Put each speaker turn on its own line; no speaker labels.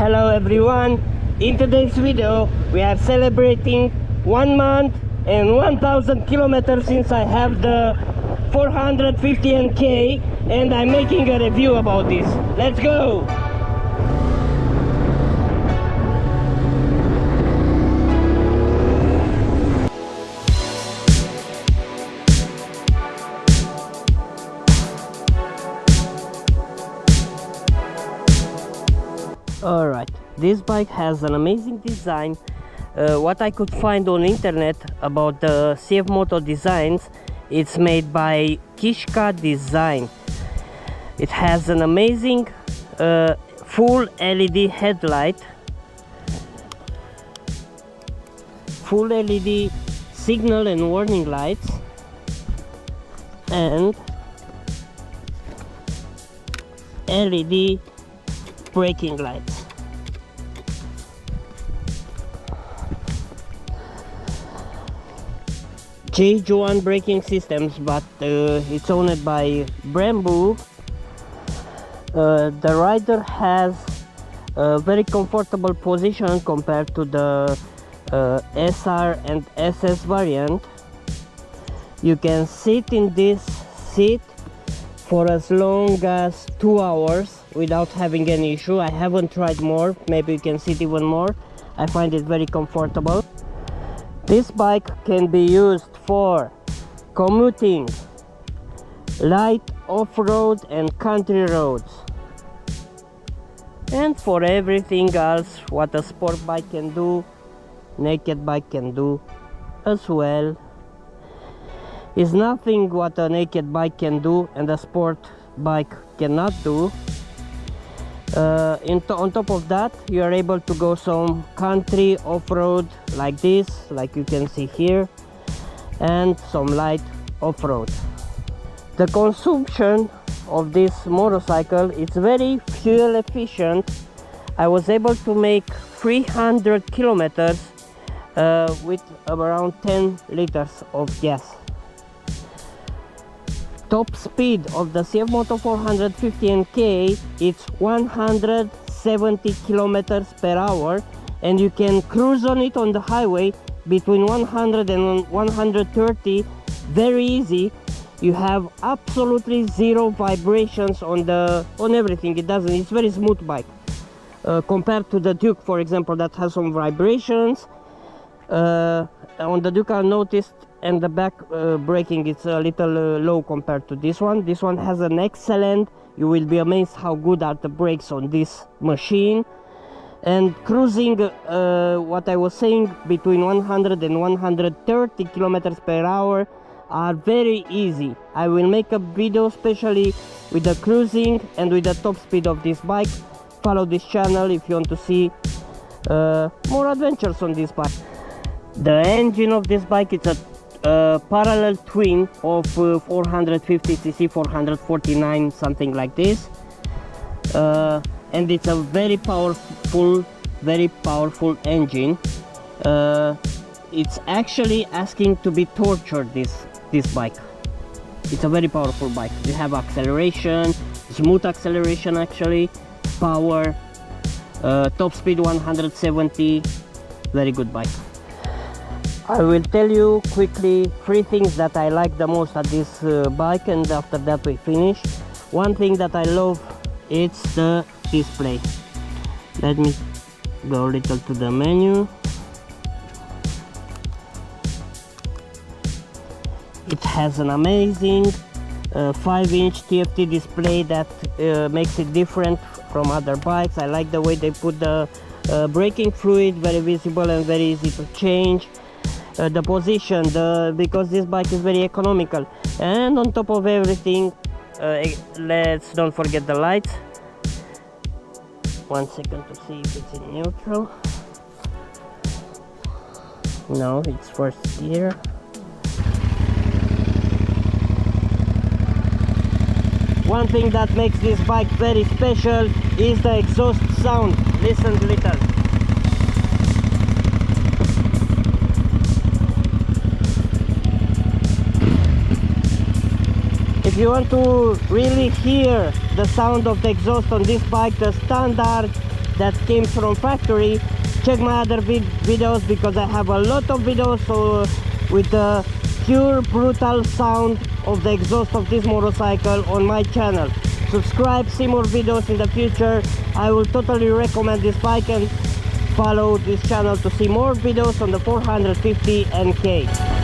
Hello everyone, in today's video we are celebrating 1 month and 1000 kilometers since I have the 450 NK, and I'm making a review about this. Let's go! Alright, this bike has an amazing design. What I could find on internet about the CFMOTO designs, it's made by Kishka Design. It has an amazing full LED headlight, full LED signal and warning lights, and LED braking lights. J1 braking systems, but it's owned by Brembo. The rider has a very comfortable position compared to the SR and SS variant. You can sit in this seat for as long as 2 hours without having any issue. I haven't tried more, maybe you can sit even more. I find it very comfortable. This bike can be used for commuting, light off-road and country roads, and for everything else what a sport bike can do, naked bike can do as well. Is nothing what a naked bike can do and a sport bike cannot do. On top of that, you are able to go some country off-road like this, like you can see here, and some light off-road. The consumption of this motorcycle, it's very fuel efficient. I was able to make 300 kilometers with around 10 liters of gas. Top speed of the CFMOTO 450 NK, it's 170 kilometers per hour, and you can cruise on it on the highway between 100 and 130 very easy. You have absolutely zero vibrations on everything. It's very smooth bike compared to the Duke, for example, that has some vibrations. On the Duke I noticed, and the back braking, it's a little low compared to this one. This one has an excellent, you will be amazed how good are the brakes on this machine. And cruising, what I was saying, between 100 and 130 kilometers per hour are very easy. I will make a video especially with the cruising and with the top speed of this bike. Follow this channel if you want to see more adventures on this bike. The engine of this bike is a parallel twin of 450cc, 449, something like this, and it's a very powerful engine. It's actually asking to be tortured, this bike. It's a very powerful bike. You have acceleration, smooth acceleration actually, power, top speed 170, very good bike. I will tell you quickly 3 things that I like the most at this bike, and after that we finish. One thing that I love, it's the display. Let me go a little to the menu. It has an amazing 5-inch TFT display that makes it different from other bikes. I like the way they put the braking fluid, very visible and very easy to change. The position, because this bike is very economical, and on top of everything, let's don't forget the lights. 1 second to see if it's in neutral. No, it's first gear. One thing that makes this bike very special is the exhaust sound. Listen a little. If you want to really hear the sound of the exhaust on this bike, the standard that came from factory, check my other videos, because I have a lot of videos with the pure brutal sound of the exhaust of this motorcycle on my channel. Subscribe, see more videos in the future. I will totally recommend this bike, and follow this channel to see more videos on the 450 NK.